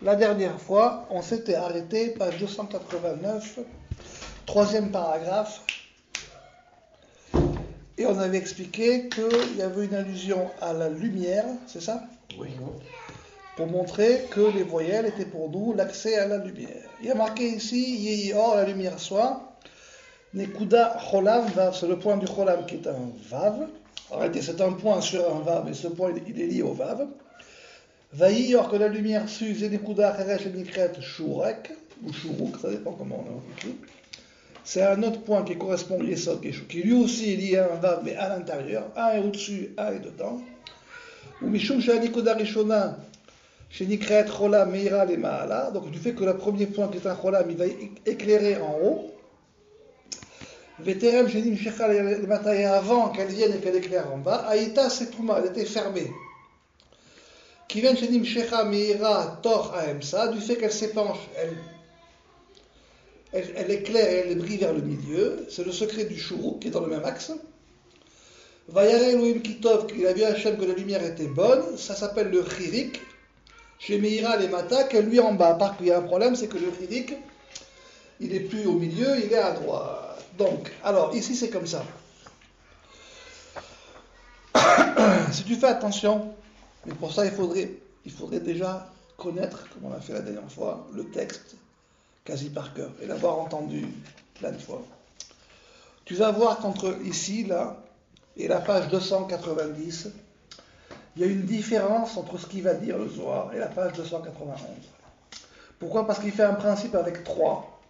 La dernière fois, on s'était arrêté, page 289, troisième paragraphe, et on avait expliqué qu'il y avait une allusion à la lumière, c'est ça? Oui. Pour montrer que les voyelles étaient pour nous l'accès à la lumière. Il y a marqué ici, Yehi Or, la lumière soit, Nekuda Cholam Vav, c'est le point du Cholam qui est un Vav. En réalité, c'est un point sur un Vav, et ce point, il est lié au Vav. Vayi, or que la lumière s'use, et Nekuda Cheresh et Nikret Shurek, ou Shuruk, ça dépend comment on écrit. C'est un autre point qui correspond au Yesod, qui lui aussi est lié à un Vav, mais à l'intérieur. Un est au-dessus, un est dedans. Ou Mishum Sha'anikuda Rishona, chez Nikret Cholam Meira le Maala, donc du fait que le premier point qui est un Cholam, il va éclairer en haut. Veterem Shenim Shecha le Mataï, avant qu'elle vienne et qu'elle éclaire en bas, Aïta Setouma, elle était fermée. Qui vient Shenim Shecha Meira Tor Aemsa, du fait qu'elle s'épanche, elle éclaire et elle brille vers le milieu, c'est le secret du Shuruk qui est dans le même axe. Vayare Elohim Kitov, qu'il a vu Hachem que la lumière était bonne, ça s'appelle le Chirik. Chez Meira les Mata, qu'elle lui en bas. Par contre, il y a un problème, c'est que le Chirik, il n'est plus au milieu, il est à droite. Donc, alors, ici c'est comme ça. Si tu fais attention, mais pour ça il faudrait déjà connaître, comme on a fait la dernière fois, le texte quasi par cœur, et l'avoir entendu plein de fois. Tu vas voir qu'entre ici, là, et la page 290, il y a une différence entre ce qu'il va dire le Zohar et la page 291. Pourquoi? Parce qu'il fait un principe avec 3,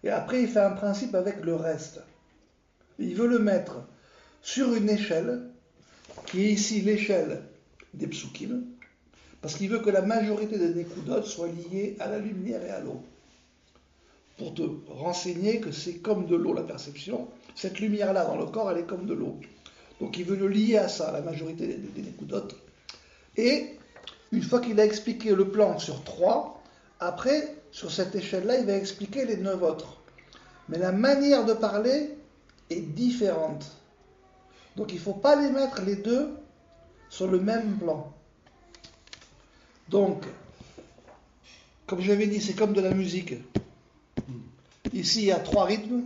et après il fait un principe avec le reste. Il veut le mettre sur une échelle, qui est ici l'échelle des psukim, parce qu'il veut que la majorité des Nekudot soient liées à la lumière et à l'eau. Pour te renseigner que c'est comme de l'eau la perception, cette lumière-là dans le corps, elle est comme de l'eau. Donc il veut le lier à ça, la majorité des Nekudot. Et une fois qu'il a expliqué le plan sur 3, après, sur cette échelle-là, il va expliquer les 9 autres. Mais la manière de parler est différente. Donc il ne faut pas les mettre les deux sur le même plan. Donc, comme j'avais dit, c'est comme de la musique. Ici, il y a 3 rythmes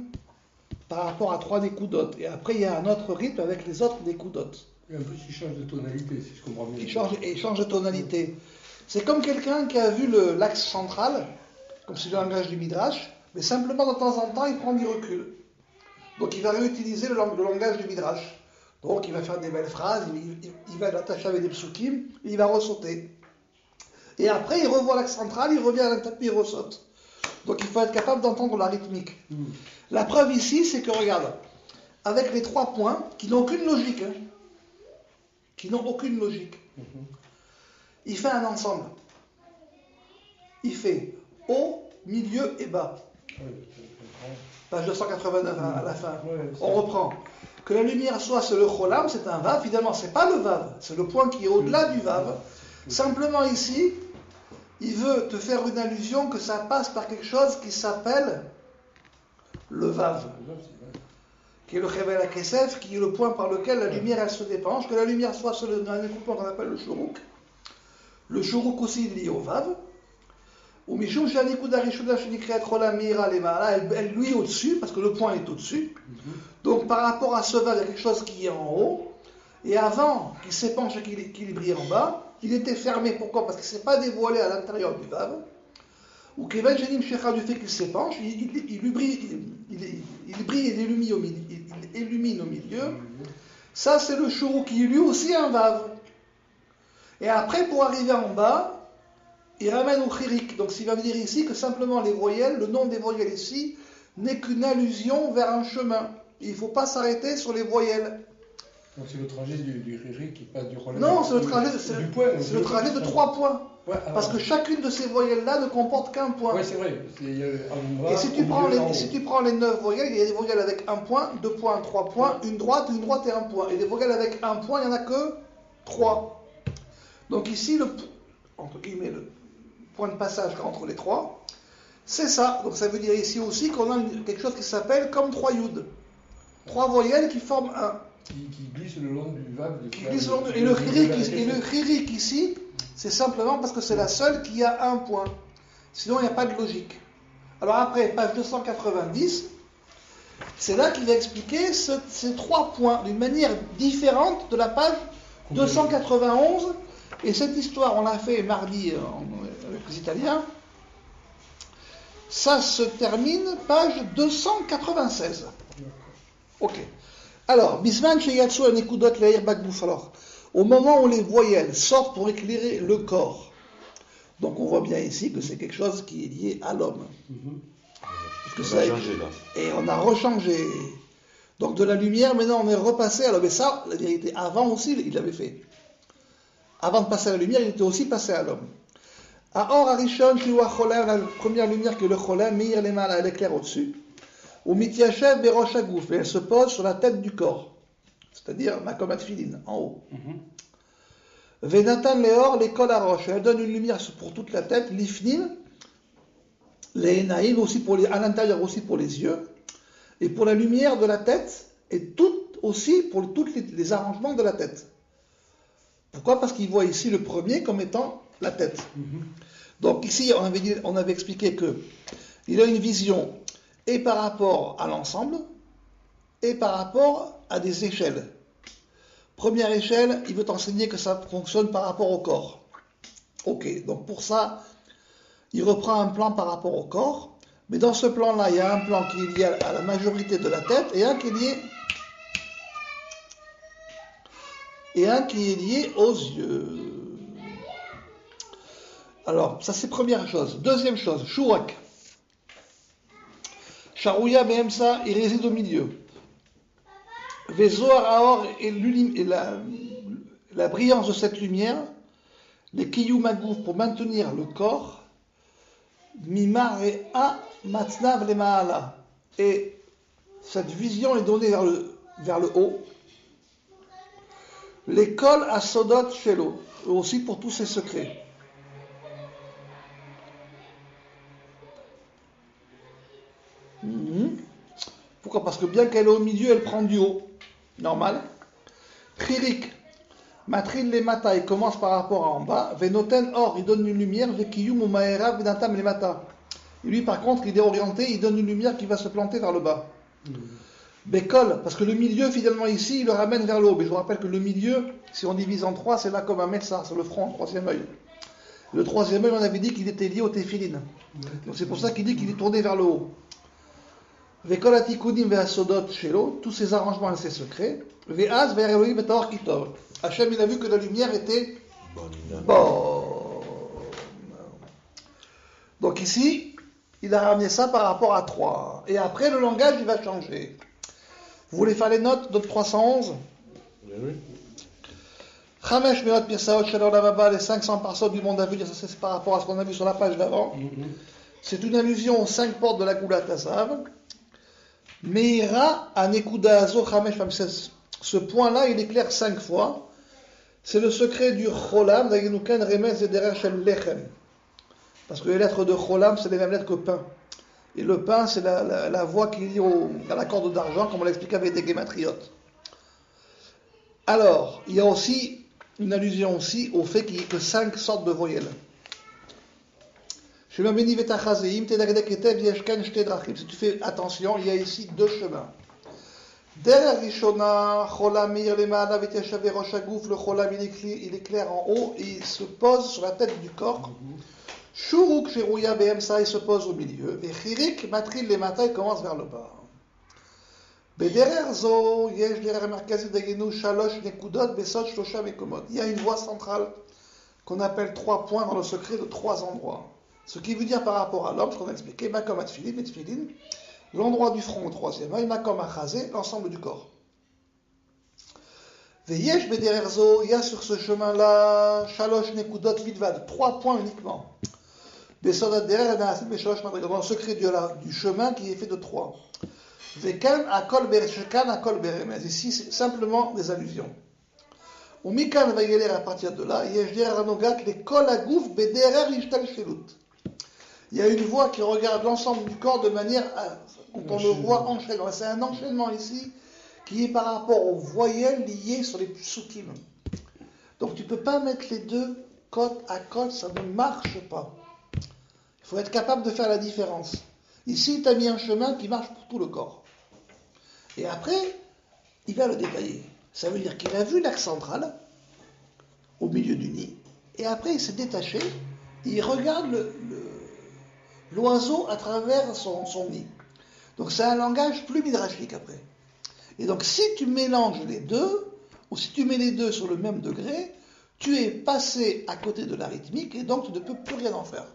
par rapport à 3 Nekudot. Et après, il y a un autre rythme avec les autres Nekudot. Et en plus, il change de tonalité, si je comprends bien. Il change de tonalité. C'est comme quelqu'un qui a vu l'axe central, comme c'est le langage du Midrash, mais simplement de temps en temps, il prend du recul. Donc il va réutiliser le langage du Midrash. Donc il va faire des belles phrases, il va l'attacher avec des psukim, et il va ressauter. Et après, il revoit l'axe central, il revient à l'intérieur, il ressaute. Donc il faut être capable d'entendre la rythmique. La preuve ici, c'est que regarde, avec les 3 points, qui n'ont aucune logique, il fait un ensemble. Il fait haut, milieu et bas. Page 289 à la fin. On reprend. Que la lumière soit, c'est le cholam, c'est un vav. Finalement, c'est pas le vav, c'est le point qui est au-delà du vav. Simplement ici, il veut te faire une allusion que ça passe par quelque chose qui s'appelle le vav, qui est le chevel hakesef, qui est le point par lequel la lumière elle se dépenche. Que la lumière soit sur un écoupement qu'on appelle le shuruk. Le shuruk aussi est lié au vav. Ou mishum shanikuda rishuna shenikret cholam meira lemala, elle lui est au-dessus, parce que le point est au-dessus. Donc par rapport à ce vav, il y a quelque chose qui est en haut. Et avant qu'il s'épanche et qu'il brille en bas, il était fermé. Pourquoi? Parce qu'il ne s'est pas dévoilé à l'intérieur du vav. Ou Kevan Shenim Shecha, du fait qu'il s'épanche, il brille et il illumine au milieu. Ça, c'est le shuruk qui est lui aussi un vav. Et après, pour arriver en bas, il ramène au chirik. Donc, il va me dire ici que simplement les voyelles, le nom des voyelles ici, n'est qu'une allusion vers un chemin. Il ne faut pas s'arrêter sur les voyelles. Donc, c'est le trajet du chirik qui passe du relais. Non, c'est le trajet de 3 points. Ouais, parce que chacune de ces voyelles-là ne comporte qu'un point. Oui, c'est vrai. Et si tu prends les 9 voyelles, il y a des voyelles avec 1 point, 2 points, 3 points, une droite et 1 point. Et des voyelles avec 1 point, il n'y en a que 3. Donc ici, entre guillemets, le point de passage entre les 3, c'est ça. Donc ça veut dire ici aussi qu'on a quelque chose qui s'appelle comme 3 yud. 3 voyelles qui forment un. Qui glissent le long du vav. Et le chirik ici, C'est simplement parce que c'est la seule qui a un point. Sinon, il n'y a pas de logique. Alors après, page 290, c'est là qu'il va expliquer ces 3 points d'une manière différente de la page 291. Et cette histoire, on l'a fait mardi avec les Italiens. Ça se termine page 296. Ok. Alors, Bisman Sheyatsu Anekudot Leir Bagbouf. Alors, au moment où les voyelles sortent pour éclairer le corps, donc on voit bien ici que c'est quelque chose qui est lié à l'homme. On a changé là. Et on a rechangé. Donc de la lumière, maintenant on est repassé. Alors, mais ça, la vérité, avant aussi, il l'avait fait. Avant de passer à la lumière, il était aussi passé à l'homme. Aor Arishon, Shiwa Cholam, la première lumière que le Cholam, Meir Lemala, elle éclaire au-dessus. Ou Mityachev Berosh Agouf, et elle se pose sur la tête du corps. C'est-à-dire Makom Atfilin, en haut. Venatan Leor, l'école à roche. Elle donne une lumière pour toute la tête, l'ifnim, les Enaïm, aussi à l'intérieur aussi pour les yeux, et pour la lumière de la tête, et tout aussi pour tous les arrangements de la tête. Pourquoi ? Parce qu'il voit ici le premier comme étant la tête. Donc ici, on avait expliqué qu'il a une vision et par rapport à l'ensemble, et par rapport à des échelles. Première échelle, il veut t'enseigner que ça fonctionne par rapport au corps. Ok, donc pour ça, il reprend un plan par rapport au corps, mais dans ce plan-là, il y a un plan qui est lié à la majorité de la tête, et un qui est lié aux yeux. Alors, ça c'est première chose. Deuxième chose, Shurak. Sharouya Behemsa, il réside au milieu. Vezoar Aor et la brillance de cette lumière, les Kiyum Agouf pour maintenir le corps, Mimar et A Matnav le Maala. Et cette vision est donnée vers le haut. L'école à Sodot Shelo, aussi pour tous ses secrets. Pourquoi ? Parce que bien qu'elle est au milieu, elle prend du haut. Normal. Chirik, Matril les mata, il commence par rapport à en bas. Venoten or, il donne une lumière. Vekiyum ou maera, venatam les mata. Et lui, par contre, il est orienté, il donne une lumière qui va se planter vers le bas. Bekol, parce que le milieu, finalement, ici, il le ramène vers le haut. Mais je vous rappelle que le milieu, si on divise en 3, c'est là comme un médecin, c'est le front, le troisième œil. Le troisième œil, on avait dit qu'il était lié au téphilines. Donc c'est pour ça qu'il dit qu'il est tourné vers le haut. Vekolatikudim ve'asodot shelo, tous ces arrangements et ces secrets. Ve'az ve'eroim be'taor kitov. Hachem, il a vu que la lumière était bonne. Donc ici, il a ramené ça par rapport à 3. Et après, le langage, il va changer. Vous voulez faire les notes de 311 ? Oui. Chamesh Meot Pirsaot Shalom Lavaba, les 500 parsotes du monde à venir, ça c'est par rapport à ce qu'on a vu sur la page d'avant. C'est une allusion aux 5 portes de la Goulat Hazav. Meira Anekuda Azo Chamesh, ce point-là, il éclaire 5 fois. C'est le secret du Cholam, d'Agenuken Remez et Derer Shel Lechem. Parce que les lettres de Cholam, c'est les mêmes lettres que pain. Et le pain, c'est la voie qui est liée à la corde d'argent, comme on l'explique avec des guématriotes. Alors, il y a aussi une allusion aussi au fait qu'il n'y ait que 5 sortes de voyelles. Si tu fais attention, il y a ici 2 chemins. Le cholam, il éclaire en haut et il se pose sur la tête du corps. Shuruk Sherouya Behemsa, il se pose au milieu. Et Chirik Matril les matins, il commence vers le bas. Il y a une voie centrale qu'on appelle 3 points dans le secret de 3 endroits. Ce qui veut dire par rapport à l'homme, ce qu'on a expliqué, Makom Atfilin, l'endroit du front au 3e œil, Makom Achazé, l'ensemble du corps. Veyesh Bedererzo, il y a sur ce chemin-là, Shalosh Nekudot Vidvad, 3 points uniquement. Dans le secret du chemin qui est fait de 3. Vekan akol berechekan akol beremez. Ici, c'est simplement des allusions. Ou mikan vayeler à partir de là, yeshder ranogak les kol agouf bederer ishtal shelut. Il y a une voie qui regarde l'ensemble du corps de manière quand on le voit enchaînement. C'est un enchaînement ici qui est par rapport aux voyelles liées sur les psukim. Donc tu ne peux pas mettre les deux côte à côte, ça ne marche pas. Il faut être capable de faire la différence. Ici, tu as mis un chemin qui marche pour tout le corps. Et après, il va le détailler. Ça veut dire qu'il a vu l'axe central, au milieu du nid, et après il s'est détaché, et il regarde l'oiseau à travers son nid. Donc c'est un langage plus midrashique après. Et donc si tu mélanges les deux, ou si tu mets les deux sur le même degré, tu es passé à côté de la rythmique, et donc tu ne peux plus rien en faire.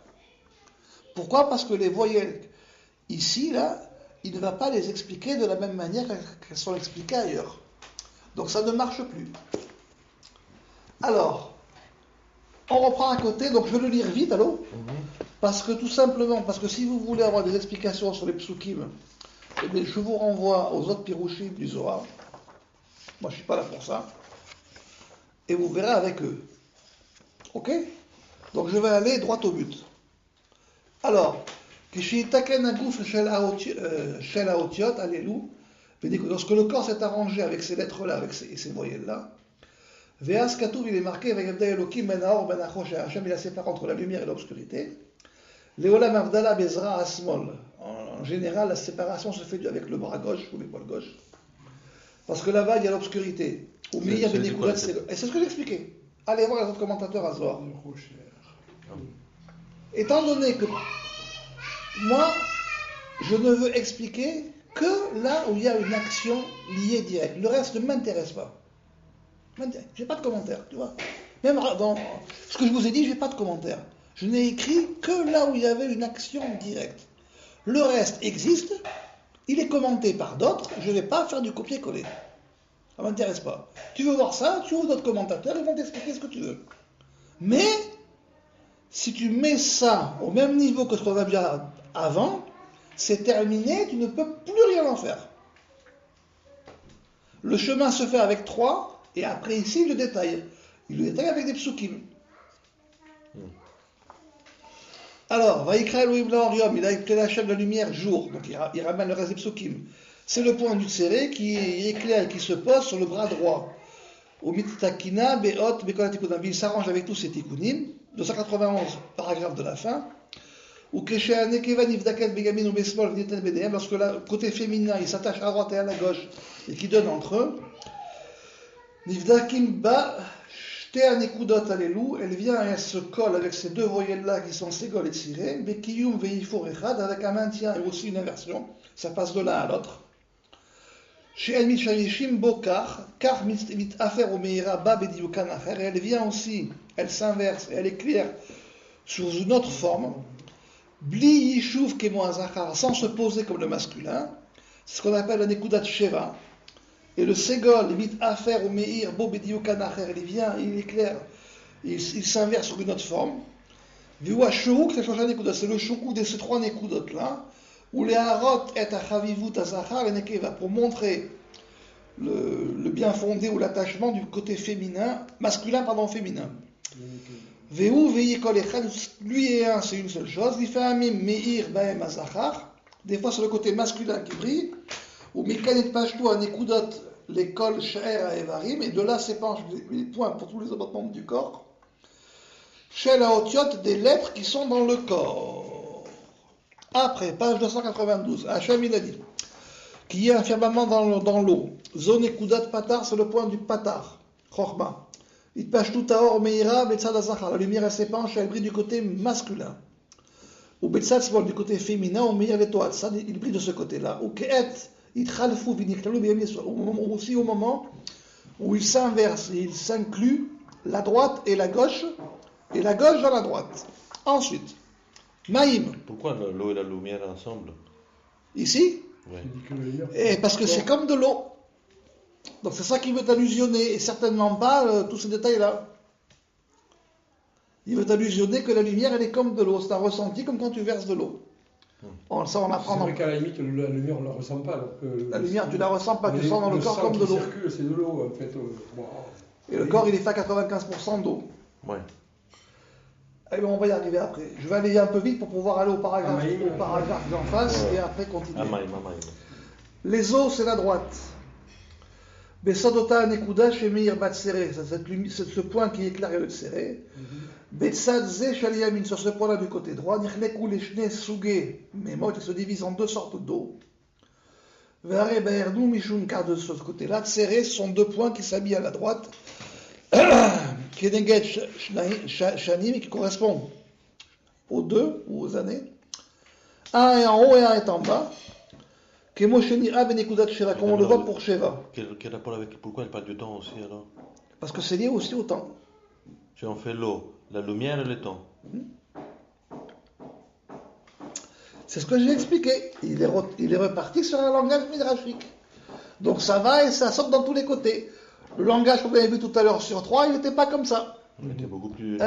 Pourquoi ? Parce que les voyelles, ici, là, il ne va pas les expliquer de la même manière qu'elles sont expliquées ailleurs. Donc ça ne marche plus. Alors, on reprend à côté, donc je vais le lire vite, allô ? Parce que tout simplement, parce que si vous voulez avoir des explications sur les psukim, eh bien, je vous renvoie aux autres pirouchim du Zohar. Moi, je ne suis pas là pour ça. Et vous verrez avec eux. Ok ? Donc je vais aller droit au but. Alors, lorsque le corps s'est arrangé avec ces lettres-là, avec ces voyelles-là, Veas Katuv, il est marqué, Hachem, il a séparé entre la lumière et l'obscurité. Leolam Avdala Bezra Asmol. En général, la séparation se fait avec le bras gauche ou l'épaule gauche. Parce que là-bas, il y a l'obscurité. Et c'est ce que j'expliquais. Allez voir les autres commentateurs à Zohar. Étant donné que moi, je ne veux expliquer que là où il y a une action liée directe. Le reste ne m'intéresse pas. J'ai pas de commentaire, tu vois. Même dans ce que je vous ai dit, j'ai pas de commentaire. Je n'ai écrit que là où il y avait une action directe. Le reste existe, il est commenté par d'autres, je ne vais pas faire du copier-coller. Ça ne m'intéresse pas. Tu veux voir ça, tu ouvres d'autres commentateurs, ils vont t'expliquer ce que tu veux. Mais, si tu mets ça au même niveau que ce qu'on a vu avant, c'est terminé, tu ne peux plus rien en faire. Le chemin se fait avec 3, et après ici, il le détaille. Il le détaille avec des psukim. Alors, Vaikra Elohim Laorium, il a appelé la chaîne de la lumière jour, donc il ramène le reste des psukim. C'est le point du tséré qui éclaire et qui se pose sur le bras droit. Au Mittakina, Beot, Bekola Tikkunim. Il s'arrange avec tous ces tikkunim. 291, paragraphe de la fin. Ou Keshe Nekeva Nivdaket Begamin ou Besmol Niten Bedem, lorsque le côté féminin il s'attache à droite et à la gauche et qui donne entre eux. Nivdakim Ba. Elle vient et elle se colle avec ces deux voyelles-là qui sont ségol et tiré, Bekiyum veifur echad, avec un maintien et aussi une inversion. Ça passe de l'un à l'autre. Chez El Michavishim Bokar, Kar mit afer ou meira ba bediukan acher, elle vient aussi, elle s'inverse et elle éclaire sous une autre forme. Bli yishuv kemo azachar, sans se poser comme le masculin. C'est ce qu'on appelle la nekudat sheva. Et le ségol, il mit afer ou meir, bo bediukan acher, il vient, il éclaire, il s'inverse sur une autre forme. Viwa shuruk, c'est le shuruk de ces 3 nekudot là, où les harot et achavivut azachar et nekeva, pour montrer le bien fondé ou l'attachement du côté féminin, féminin. Veu veikol echad, lui et un, c'est une seule chose. L'ifamim meir baem azachar, des fois c'est le côté masculin qui brille. Ou Mekanet Pashtou à Nekudot, l'école Sha'er à Evarim, et de là s'épanchent les points pour tous les autres membres du corps. Chez la Otiot, des lettres qui sont dans le corps. Après, page 292, Hachem il a dit qu'il y a un firmament dans l'eau. Zone Ekudat Patar, c'est le point du Patar, Chorma. It Pashtou Taor Meira, Betzad Azachar, la lumière elle s'épanche, elle brille du côté masculin. Ou Betzad Smol, du côté féminin, ou Meir Letoat, ça il brille de ce côté-là. Ou Keet, aussi au moment où il s'inverse et il s'inclut la droite et la gauche dans la droite. Ensuite, Maïm. Pourquoi l'eau et la lumière ensemble? Ici? Oui. Et parce que c'est comme de l'eau. Donc c'est ça qui veut allusionner, et certainement pas tous ces détails-là. Il veut allusionner que la lumière elle est comme de l'eau. C'est un ressenti comme quand tu verses de l'eau. Ça, on apprend. C'est vrai qu'à la limite, la lumière, on ne la ressent pas. La lumière, tu ne la ressens pas, tu sens dans le corps comme de l'eau. C'est de l'eau, en fait. Et le corps, il est fait à 95% d'eau. Ouais. Allez, on va y arriver après. Je vais aller un peu vite pour pouvoir aller au paragraphe d'en face et après continuer. Les os, c'est la droite. Besodota Nekuda chez Meir Batsere, c'est ce point qui éclaire le tséré. Betsad ze shel yamin, sur ce point-là du côté droit, nichleku leshne sugé, mais moi, il se divise en deux sortes d'eau. Ve'are ba'ernu mishum, car de ce côté-là, serré, ce sont deux points qui s'habillent à la droite, Keneged shanim, qui correspondent aux deux, ou aux années. Un est en haut et un est en bas. Comme on le voit pour Sheva. Quel rapport avec. Pourquoi elle parle du temps aussi alors? Parce que c'est lié aussi au temps. Si on fait l'eau, la lumière et le temps. C'est ce que j'ai expliqué. Il est reparti sur un langage midrashique. Donc ça va et ça saute dans tous les côtés. Le langage qu'on avait vu tout à l'heure sur 3, il n'était pas comme ça. Il était beaucoup plus.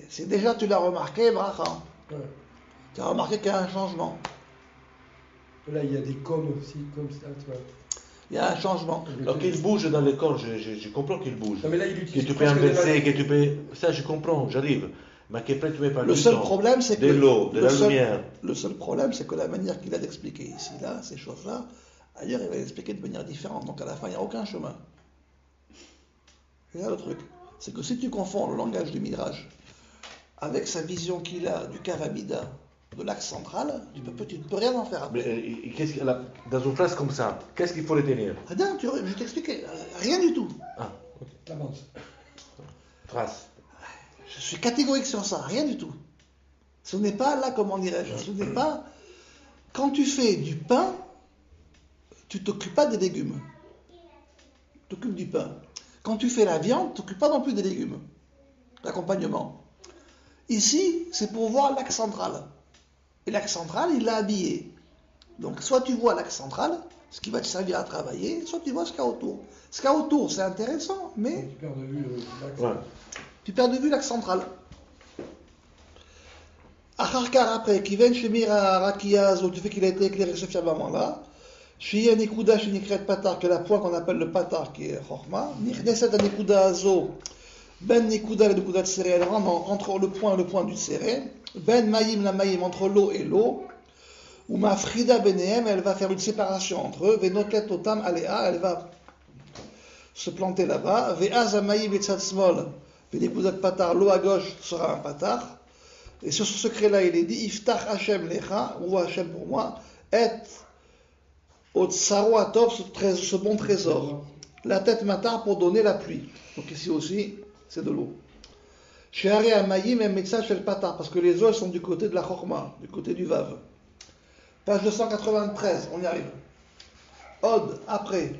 C'est déjà, tu l'as remarqué, Bracha. Ouais. Tu as remarqué qu'il y a un changement. Là, il y a des cônes aussi, comme ça, tu vois. Il y a un changement. Alors qu'il bouge dans les corps, je comprends qu'il bouge. Non, mais là, il Que utilise tu peux inverser, que tu peux. Ça, je comprends, j'arrive. Mais qu'après, tu mets pas Le seul problème, c'est que. de l'eau, de la lumière. Le seul problème, c'est que la manière qu'il a d'expliquer ici, là, ces choses-là, ailleurs, il va les expliquer de manière différente. Donc à la fin, il n'y a aucun chemin. C'est là le truc. C'est que si tu confonds le langage du Midrash avec sa vision qu'il a du Karamida, de l'axe central, tu ne peux rien en faire après. Mais dans une phrase comme ça, qu'est-ce qu'il faut retenir? Rien, je vais t'expliquer. Rien du tout. Ah, ok. Avance. Trace. Je suis catégorique sur ça, rien du tout. Ce n'est pas là, comment dirais-je, ce n'est pas... Quand tu fais du pain, tu ne t'occupes pas des légumes. Tu t'occupes du pain. Quand tu fais la viande, tu ne t'occupes pas non plus des légumes. L'accompagnement. Ici, c'est pour voir l'axe central. Et l'axe central, il l'a habillé. Donc, soit tu vois l'axe central, ce qui va te servir à travailler, soit tu vois ce qu'il y a autour. Ce qu'il y a autour, c'est intéressant, mais... Tu perds de vue l'axe. Ouais. Tu perds de vue l'axe central. Acharkar après, qui vient chez Mira Rakiyaz, du fait qu'il a été éclairé ce firmament-là, chez Nikuda, chez Nikret Patar, que la pointe qu'on appelle le Patar, qui est Chorma, Nichneset à Nikuda Azo, Ben Nikuda et Nikuda Tsere, elle rentre entre le point et le point du Tsere, Ben Maïm, la Maïm, entre l'eau et l'eau, ou Ma Frida Benehem, elle va faire une séparation entre eux, Venoket Otam Alea, elle va se planter là-bas, Ve'az Maïm et Tzatzmol, Nikuda Patar, l'eau à gauche sera un Patar, et sur ce secret-là, il est dit, Iftach Hashem Lecha, ou Hashem pour moi, et Otsaro Atov, ce bon trésor. La tête matar pour donner la pluie. Donc ici aussi, c'est de l'eau. Sheare Amayim et Metzah Shel Patar, parce que les eaux sont du côté de la Chorma, du côté du Vav. Page 293, on y arrive. Od, après.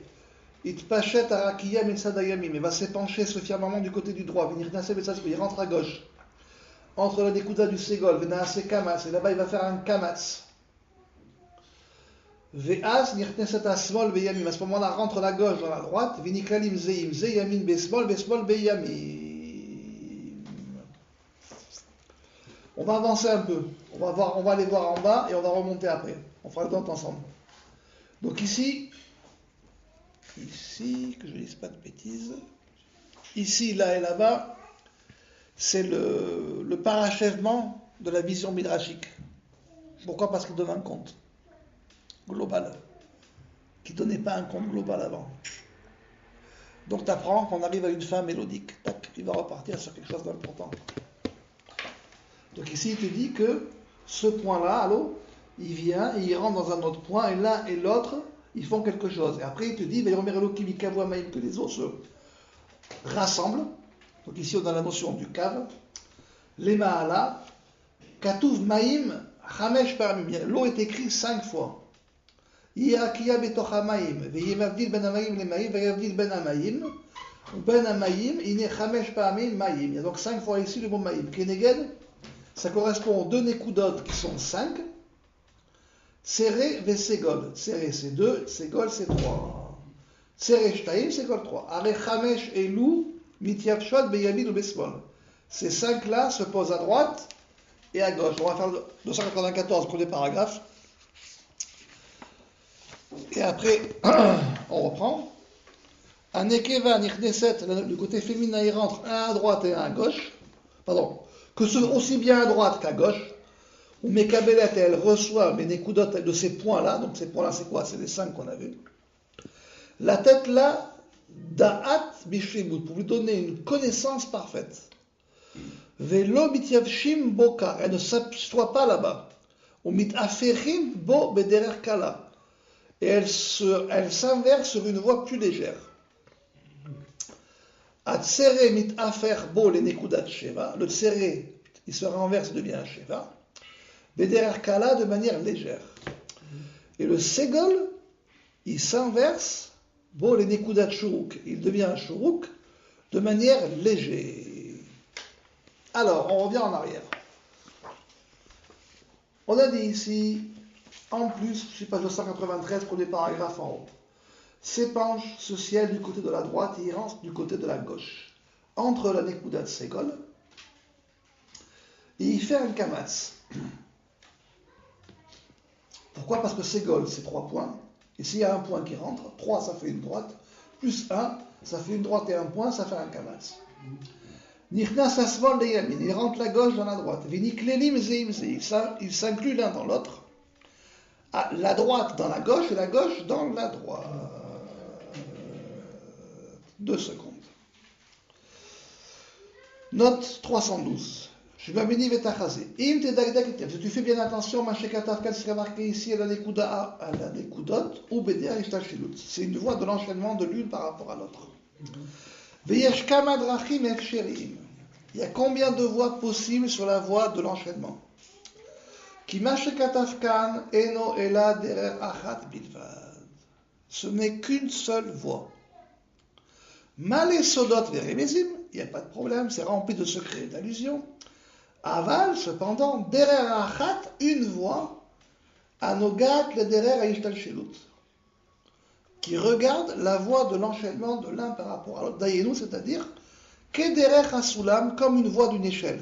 It Pachet Arakiya Metzadayamim, il va s'épancher ce firmament du côté du droit. Venir Nase Metzah, il rentre à gauche. Entre la Nekuda du Ségol, Venase Kamatz, et là-bas il va faire un Kamatz. Ve'az nirteset asmol beyamim. À ce moment-là, rentre la gauche dans la droite. Viniklalim zeim zeyamin besmol beyamim. On va avancer un peu. On va aller voir en bas et on va remonter après. On fera le temps ensemble. Donc ici, que je ne dise pas de bêtises. Ici, là et là-bas, c'est le parachèvement de la vision midrashique. Pourquoi? Parce qu'il donne un compte global, qui ne donnait pas un compte global avant. Donc tu apprends qu'on arrive à une fin mélodique. Tac, il va repartir sur quelque chose d'important. Donc ici, il te dit que ce point-là, allô, il vient, et il rentre dans un autre point, et l'un et l'autre, ils font quelque chose. Et après, il te dit, que les eaux se rassemblent. Donc ici, on a la notion du kav. Les ma'ala, katuv ma'im, chamesh paramim. L'eau est écrite 5 fois. Yirakiya betoch ha'mayim, ve'yemavdil ben ha'mayim le'mayim, ve'yavdil ben ha'mayim, ou ben ha'mayim, iné chamesh paramim mayim. Il y a donc 5 fois ici le mot mayim. Keneged, ça correspond aux 2 nekudot qui sont 5. Tsere ve'segol. Tsere c'est 2, segol c'est 3. Tsere shtaim, segol 3. Are chamesh elu, mityavshot be'yamin ou besmol. Ces 5 là se posent à droite et à gauche. On va faire le 294, premier paragraphe. Et après, on reprend. Un Nekeva Nichneset, le côté féminin, il rentre un à droite et un à gauche. Pardon. Que ce aussi bien à droite qu'à gauche. Ou Mekabelet, elle reçoit mes Nekudot de ces points-là. Donc ces points-là, c'est quoi? C'est les 5 qu'on a vus. La tête là, Da'at bishlimut, pour lui donner une connaissance parfaite. Velo mityavshim boka, elle ne s'assoit pas là-bas. Ou mitaferim bo bederer kala, et elle s'inverse sur une voie plus légère. Atsere mitafer bo le nekudat sheva, le tsere, il se renverse, devient un sheva. Bederer kala, de manière légère. Et le segol, il s'inverse, bon, les nekudat shuruk, il devient un shuruk de manière légère. Alors, on revient en arrière. On a dit ici, en plus, je suis page 293, premier paragraphe en haut, s'épanche ce ciel du côté de la droite et il rentre du côté de la gauche, entre la nekudat segol, et il fait un kamatz. Pourquoi? Parce que segol, c'est 3 points. Et s'il y a un point qui rentre, 3, ça fait une droite, plus 1, ça fait une droite et un point, ça fait un kamatz. Nichnas asmol de yamin, il rentre la gauche dans la droite. Viniklelim zeim zeim, il s'inclut l'un dans l'autre. La droite dans la gauche et la gauche dans la droite. 2 secondes. Note 312. Si tu fais bien attention, c'est marqué ici à la nekudot ou beder ishtalshilut. C'est une voie de l'enchaînement de l'une par rapport à l'autre. Il y a combien de voies possibles sur la voie de l'enchaînement? Ce n'est qu'une seule voie. Malesodot veremezim, il n'y a pas de problème, c'est rempli de secrets et d'allusions. Aval, cependant, derer achat, une voie, anogat le derer aishtalshilut, qui regarde la voie de l'enchaînement de l'un par rapport à l'autre. Dayenu, c'est-à-dire, kederer hasulam, comme une voie d'une échelle.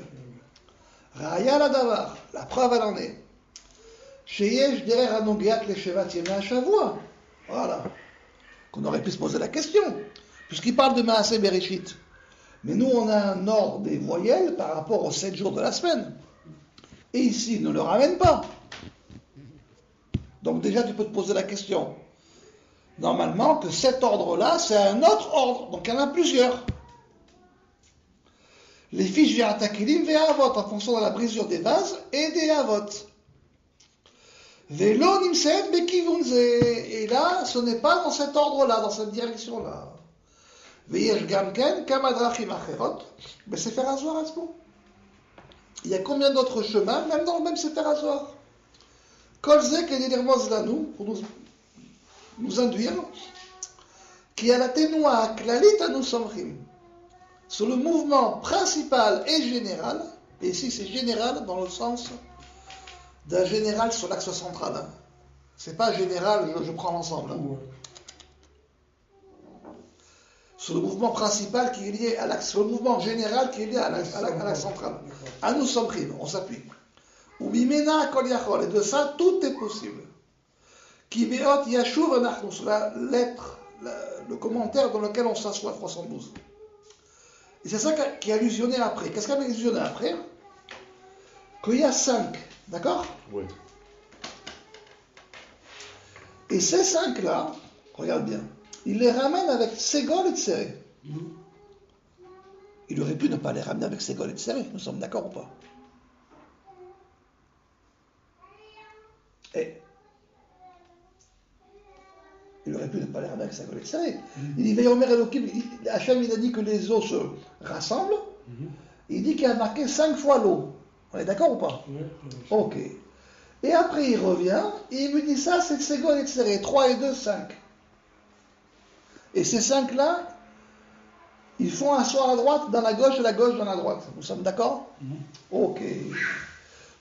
Raya la davar, la preuve elle en est. Sheyesh derer anogat le shevat yemei shavua. Voilà. Qu'on aurait pu se poser la question, puisqu'il parle de Maaseh Bereshit. Mais nous, on a un ordre des voyelles par rapport aux 7 jours de la semaine. Et ici, il ne le ramène pas. Donc déjà, tu peux te poser la question. Normalement, que cet ordre-là, c'est un autre ordre. Donc il y en a plusieurs. Les fiches Ve'atakilim Ve'avot, en fonction de la brisure des vases et des avot. Ve'lo nimset bekivunze. Et là, ce n'est pas dans cet ordre-là, dans cette direction-là. Il y a combien d'autres chemins, même dans le même Sefer HaZohar? Kolzek et Nirmoz Lanou, pour nous induire, qui a la ténoa klalit à nous somrim, sur le mouvement principal et général, et ici c'est général dans le sens d'un général sur l'axe central. C'est pas général, je prends l'ensemble. Sur le mouvement principal qui est lié à l'axe, sur le mouvement général qui est lié à l'axe central. À nous sommes pris, on s'appuie. Ou bimena kol yachol, et de ça tout est possible. Ki veot yashuv anachnu, sur la lettre, le commentaire dans lequel on s'assoit, 312. Et c'est ça qui est allusionné après. Qu'est-ce qu'il y a allusionné après? Qu'il y a 5, d'accord? Oui. Et ces 5-là, regarde bien, il les ramène avec Segol et Tsere. Il aurait pu ne pas les ramener avec Segol et Tsere, nous sommes d'accord ou pas? Et il aurait pu ne pas les ramener avec Segol et Tsere. Il dit Veyomer Elohim, Hachem il a dit que les eaux se rassemblent, il dit qu'il a marqué 5 fois l'eau. On est d'accord ou pas? Ok. Et après il revient, et il me dit ça c'est Segol et Tsere, 3 et 2, 5. Et ces 5-là, ils font un saut à la droite, dans la gauche et la gauche dans la droite. Nous sommes d'accord? Ok.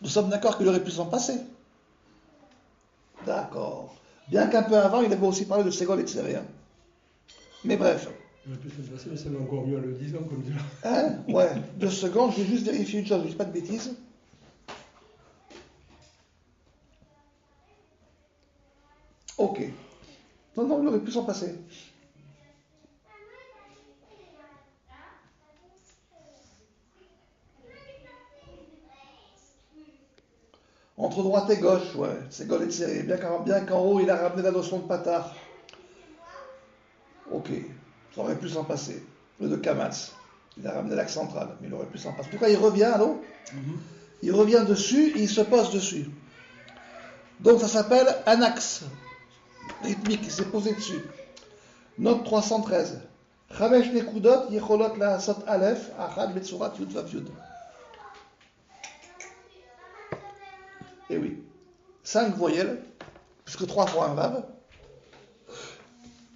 Nous sommes d'accord qu'il aurait pu s'en passer. D'accord. Bien qu'un peu avant, il avait aussi parlé de Segol et de Tsere. Mais bref. Il aurait pu s'en passer, mais ça va encore mieux en le disant, comme dire. Hein? Ouais. 2 secondes, je vais juste vérifier une chose, je ne dis pas de bêtises. Ok. Non, il aurait pu s'en passer. Entre droite et gauche, ouais, c'est Gol et Tsere. Bien qu'en haut, il a ramené la notion de patard. Ok. Ça pu s'en passer. Le de Kamatz. Il a ramené l'axe central, mais il aurait pu s'en passer. En tout cas, il revient, non? Il revient dessus et il se pose dessus. Donc ça s'appelle un axe rythmique, il s'est posé dessus. Note 313. Chamesh nekudot yecholot la'asot aleph achad betzurat yud vav yud. Et oui, 5 voyelles, puisque 3 fois un vav,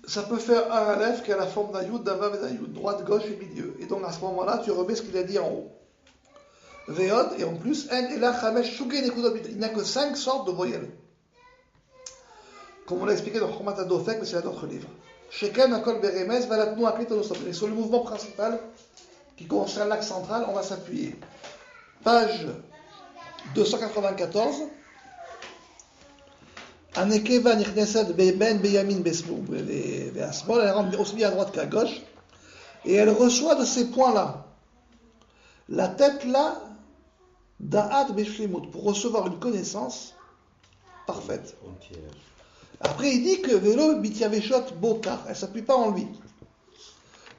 ça peut faire un aleph qui a la forme d'un yud, d'un vav et d'un yud, droite, gauche et milieu. Et donc à ce moment-là, tu remets ce qu'il a dit en haut. Veod, et en plus, en et la chamesh shugei nekudot. Il n'y a que 5 sortes de voyelles. Comme on l'a expliqué dans Chomat HaDofek, mais c'est dans d'autres livres. Sheken akol beremez valatnu aklit anosop. Et sur le mouvement principal, qui concerne l'axe central, on va s'appuyer. Page 294. Anekeva nichneset ben beyamin besmou ve'asmol. Elle rentre aussi bien à droite qu'à gauche. Et elle reçoit de ces points-là, la tête là, da'at beshlimut, pour recevoir une connaissance parfaite. Après, il dit que vélo bitiaveshot botar, elle ne s'appuie pas en lui.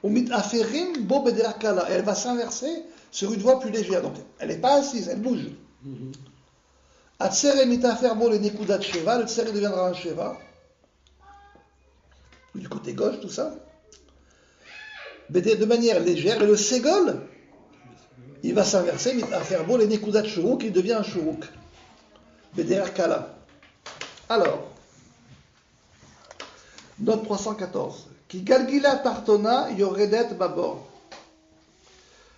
Umit aferim bo bederakala, elle va s'inverser sur une voie plus légère. Donc, elle n'est pas assise, elle bouge. Atsere mitafer bo le nekudat sheva, le tsere deviendra un sheva. Du côté gauche, tout ça. De manière légère. Et le segol, il va s'inverser, mitafer bo le nekudat shuruk, il devient un shuruk. Bederakala. Alors, note 314. Qui galgila tartona yoredet babor.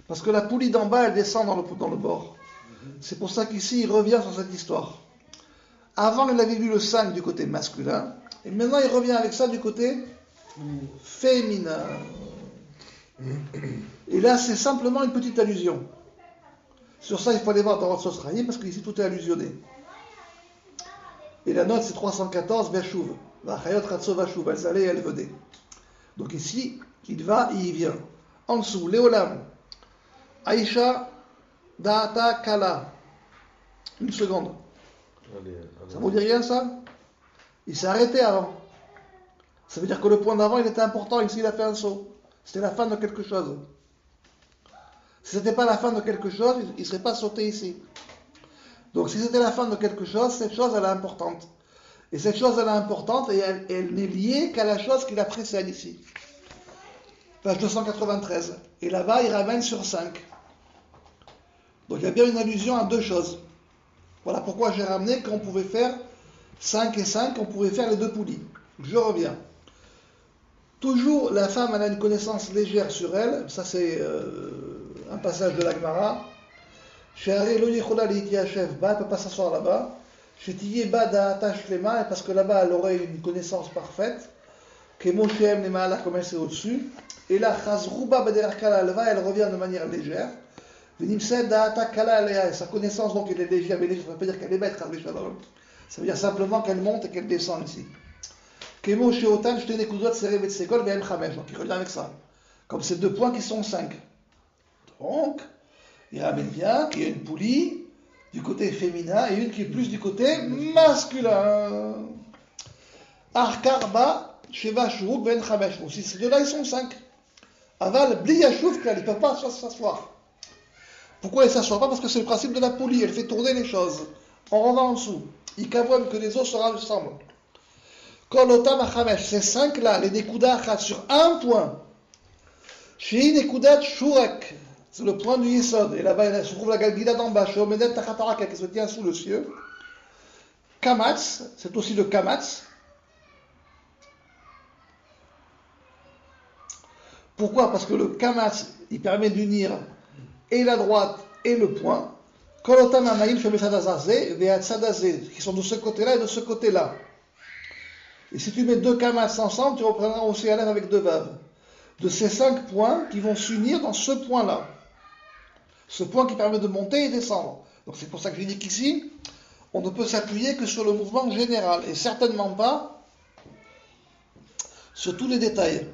Parce que la poulie d'en bas, elle descend dans le bord. C'est pour ça qu'ici, il revient sur cette histoire. Avant, il avait vu le 5 du côté masculin. Et maintenant, il revient avec ça du côté féminin. Et là, c'est simplement une petite allusion. Sur ça, il faut aller voir dans Rosh Hashanah, parce qu'ici, tout est allusionné. Et la note, c'est 314, Veshuv. Elles allaient et elles venaient. Donc ici, il va et il vient. En dessous, Léolam. Aïcha Da'ata Kala. Une seconde. Ça vous dit rien, ça? Il s'est arrêté avant. Ça veut dire que le point d'avant, il était important. Ici, il a fait un saut. C'était la fin de quelque chose. Si ce n'était pas la fin de quelque chose, il ne serait pas sauté ici. Donc si c'était la fin de quelque chose, cette chose, elle est importante. Et cette chose, elle est importante et elle n'est liée qu'à la chose qui la précède ici. Page 293. Et là-bas, il ramène sur 5. Donc il y a bien une allusion à 2 choses. Voilà pourquoi j'ai ramené qu'on pouvait faire 5 et 5, on pouvait faire les 2 poulies. Je reviens. Toujours, la femme, elle a une connaissance légère sur elle. Ça, c'est un passage de l'Agmara. Elle ne peut pas s'asseoir là-bas. Parce que là-bas, elle aurait une connaissance parfaite. Comme elle c'est au-dessus. Et là, elle revient de manière légère. Sa connaissance, donc, elle est légère. Mais ça ne veut pas dire qu'elle est bête. Ça veut dire simplement qu'elle monte et qu'elle descend ici. Donc, il revient avec ça. Comme ces 2 points qui sont 5. Donc, il ramène bien qu'il y a une poulie du côté féminin et une qui est plus du côté masculin. Arkarba, Sheva, Shuruk, Ben Chamesh. Aussi, ces 2-là, ils sont 5. Aval, Bli Yashouf, ils ne peuvent pas s'asseoir. Pourquoi ils ne s'assoient pas? Parce que c'est le principe de la poulie, elle fait tourner les choses. On revient en dessous. Il cavoine que les os se rassemblent. Kol Otam Chamesh, ces 5-là, les Nekuda sur un point. Shei Nekudat Shurek. C'est le point du Yesod. Et là-bas, il se trouve la Galgila d'en bas, chez Omedet Tachataraka, qui se tient sous le ciel. Kamatz, c'est aussi le Kamatz. Pourquoi? Parce que le Kamatz, il permet d'unir et la droite et le point. Kolotam Amaim, Shemeshadazazé, Veatzadazé, qui sont de ce côté-là et de ce côté-là. Et si tu mets 2 Kamatz ensemble, tu reprendras aussi Aleph avec 2 Vav. De ces 5 points qui vont s'unir dans ce point-là. Ce point qui permet de monter et descendre. Donc c'est pour ça que je dis qu'ici, on ne peut s'appuyer que sur le mouvement général, et certainement pas sur tous les détails.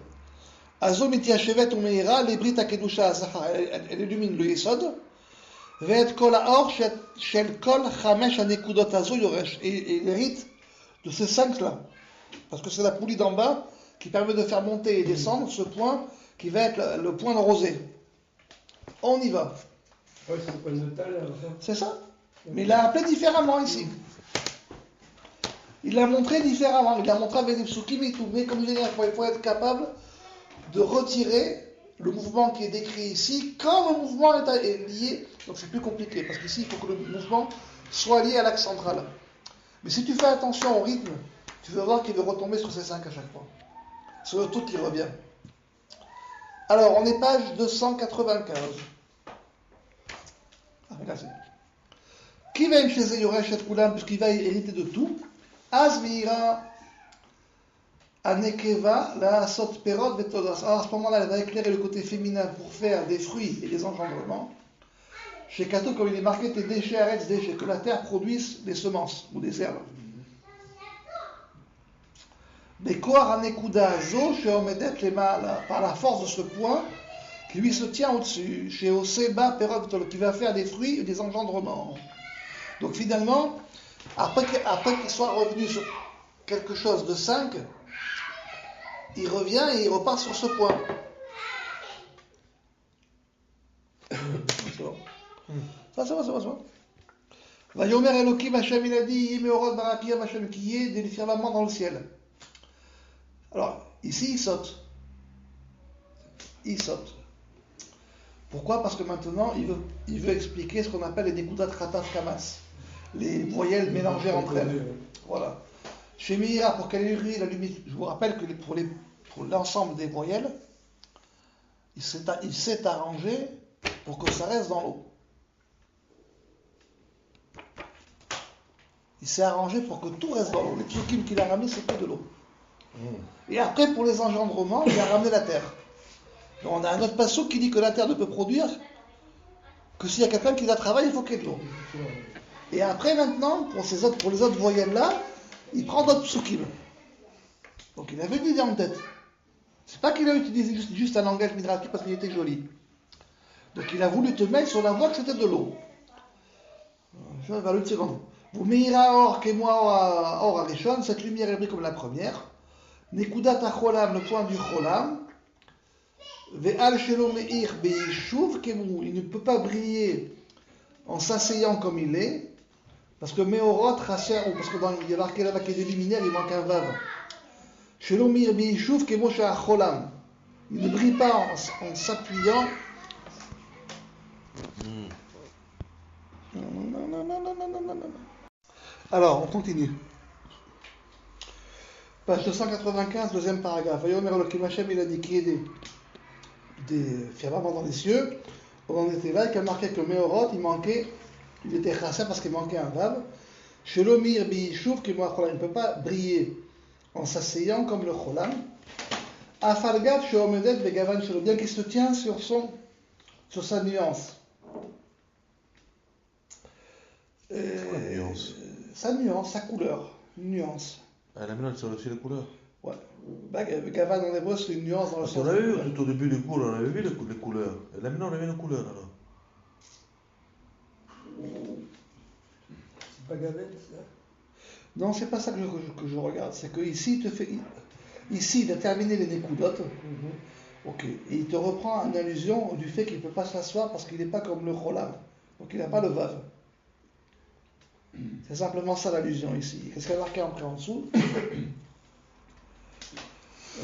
Azomiti Hashevet Umeira, l'Ebrit Akedusha Azachar, elle illumine le Yesod. Ve'et kol ha'or shel kol chamesh hanekudot hazo yoresh. Et il hérite de ces 5-là. Parce que c'est la poulie d'en bas qui permet de faire monter et descendre ce point qui va être le point de rosée. On y va. Ouais, c'est le point de taille, enfin. C'est ça. Mais il l'a appelé différemment ici. Il l'a montré différemment. Il l'a montré avec des psukim et tout. Mais comme je l'ai dit, il faut être capable de retirer le mouvement qui est décrit ici quand le mouvement est lié. Donc c'est plus compliqué parce qu'ici il faut que le mouvement soit lié à l'axe central. Mais si tu fais attention au rythme, tu vas voir qu'il va retomber sur ces 5 à chaque fois. C'est le tout qui revient. Alors on est page 295. Ah, regardez. Qui va chez Yoresh et Koulam puisqu'il va hériter de tout. Azvira Anekeva la Sot Perot Vetodas. Alors à ce moment-là, elle va éclairer le côté féminin pour faire des fruits et des engendrements. Chez Kato, comme il est marqué, tes déchets arrêtent déchets, que la terre produise des semences ou des herbes. Bekor Anekuda Zo Sheomedet Lema, par la force de ce point qui lui se tient au-dessus, chez Oseba Perot Vetodas, qui va faire des fruits et des engendrements. Donc finalement, après qu'il soit revenu sur quelque chose de 5, il revient et il repart sur ce point. C'est bon. Ça c'est bon. Vayomer Elohim Hashem, il a dit Yimeorot Barakia Hashem, qui est des firmaments dans le ciel. Alors, ici il saute. Pourquoi? Parce que maintenant il veut expliquer ce qu'on appelle les Nekudat Khataf Kamas, les voyelles mélangées entre elles. Voilà. Chez Meira, pour qu'elle ait la lumière, je vous rappelle que pour l'ensemble des voyelles, il s'est arrangé pour que ça reste dans l'eau. Il s'est arrangé pour que tout reste dans l'eau. Les psukim qu'il a ramenés, c'est que de l'eau. Et après, pour les engendrements, il a ramené la terre. Donc, on a un autre passage qui dit que la terre ne peut produire que s'il y a quelqu'un qui la travaille, il faut qu'il y ait de l'eau. Et après, maintenant, pour les autres voyelles-là, il prend d'autres psukim. Donc il avait une idée en tête. C'est pas qu'il a utilisé juste un langage midrashik parce qu'il était joli. Donc il a voulu te mettre sur la voie que c'était de l'eau. Je vais une seconde. Vous meira or que moi or arishon, cette lumière est brille comme la première. Nekudat acholam, le point du cholam. Ve'al shelo meir be'ishuv kemu, il ne peut pas briller en s'asseyant comme il est. Parce que Meorot, Racher, ou parce que il y a marqué là-bas qu'il y a des luminaires, il manque un vav. Shelomir Biishuv Kemoshe Acholam. Il ne brille pas en s'appuyant. Non. Alors, on continue. Page 295, deuxième paragraphe. Vayomer Elohim Hashem, il a dit qu'il y ait des firmaments dans les cieux. On en était là, il a marqué que Meorot, il était chassé parce qu'il manquait un vav. Shelomir Biishuv Kemoshe Acholam. Il ne peut pas briller en s'asseyant comme le cholam. Afalgat sheomedet begavan shelo, bien qu'il se tient sur sa nuance. Nuance. Sa nuance, sa couleur, une nuance. Ah, la mélange, c'est aussi la couleur. Ouais. Gavan en hébreu, c'est une nuance dans le Parce sens. qu'on avait vu tout au début des cours, on avait vu les couleurs. Et là maintenant, on avait une couleur alors. C'est pas Gaven, ça? Non, c'est pas ça que je regarde. C'est que ici, il a terminé les Nekudot. Ok. Et il te reprend en allusion du fait qu'il ne peut pas s'asseoir parce qu'il n'est pas comme le Cholam. Donc il n'a pas le Vav. C'est simplement ça l'allusion ici. Qu'est-ce qu'il y a marqué après en dessous?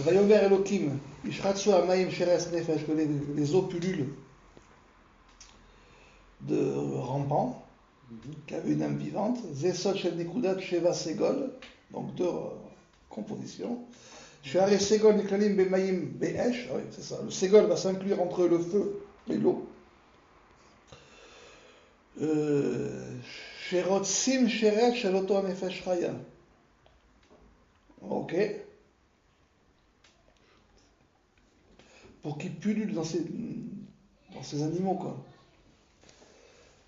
Vayomer Elohim, Ishratsu Amayim Sheres Nefesh, que les eaux pullulent de rampants, qui avait une âme vivante. Zesot Shel Nekudat Sheva Segol, donc deux compositions. Sheare Segol Neklalim Bemayim Be'esh, oui, c'est ça. Le Segol va s'inclure entre le feu et l'eau. Sherotsim Sheret Sheloto Nefesh Chaya. Ok. Pour qu'ils pullulent dans ces animaux, quoi.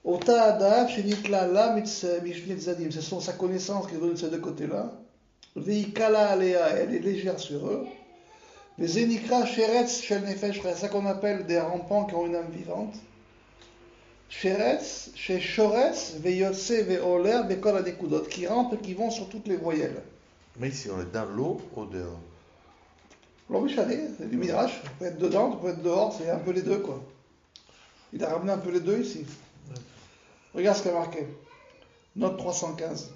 Ota Adav Shenitla La Mishnet Zadim, c'est sa connaissance qui est venue de ces deux côtés-là. Veikala Alea, elle est légère sur eux. Les Zenikra Sheretz Shel Nefesh, c'est ça qu'on appelle des rampants qui ont une âme vivante. Sheretz, chez Shoretz, Veyotse, Veoler, Bekol Adekudot, qui rampent et qui vont sur toutes les voyelles. Mais ici, on est dans l'eau ou dehors? Alors, Michalet, c'est du Midrash. Tu peux être dedans, tu peux être dehors, c'est un peu les deux, quoi. Il a ramené un peu les deux ici. Regarde ce qu'il a marqué. Note 315.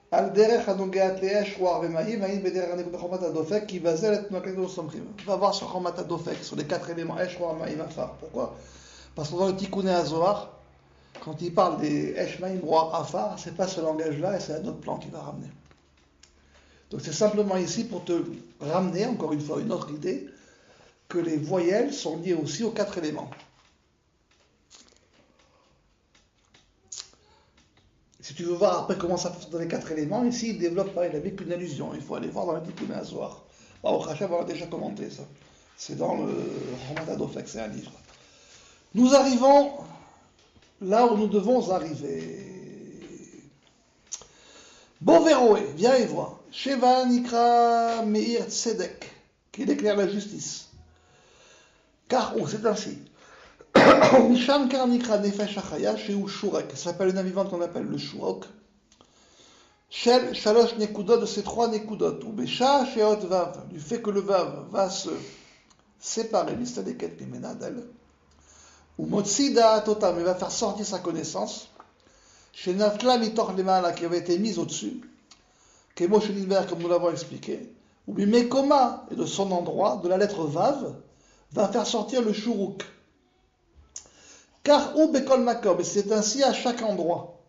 Al derech anogeat le'esh roar v'mayim, haïn bederech anekut chomat adofek, qui bazel et noket osomchim. Va voir sur chomat adofek, sur les 4 éléments, esh roar mayim afar. Pourquoi? Parce que dans le Tikkun Hazohar, quand il parle des esh mayim roar afar, c'est pas ce langage-là et c'est un autre plan qu'il va ramener. Donc c'est simplement ici pour te ramener, encore une fois, une autre idée, que les voyelles sont liées aussi aux 4 éléments. Si tu veux voir après comment ça fonctionne dans les 4 éléments, ici il développe pareil, il n'avait qu'une allusion. Il faut aller voir dans le Tikkun Hazohar. Au Hachem, on a déjà commenté ça. C'est dans le Chomat Adofek, c'est un livre. Nous arrivons là où nous devons arriver. Boveroé, viens et vois. Sheva Nikra Meir Tzedek, qui déclare la justice. Car, c'est ainsi. Misham Kar Nikra Nefesh Achaya, Sheu Shurek, ça s'appelle une âme vivante qu'on appelle le Shurok. Shel Shalosh Nekudot, de ces 3 Nekudot. Ou Besha Sheot Vav, du fait que le Vav va se séparer, Mistadeket Pimena d'elle. Ou Motsi Da'atotam, il va faire sortir sa connaissance. Chez Nafla Mitor Lemala, qui avait été mise au-dessus. Kemo Shenilber, comme nous l'avons expliqué. Ou Bimekoma, et de son endroit, de la lettre Vav, va faire sortir le Shuruk. Car ou Bekol Makom, et c'est ainsi à chaque endroit.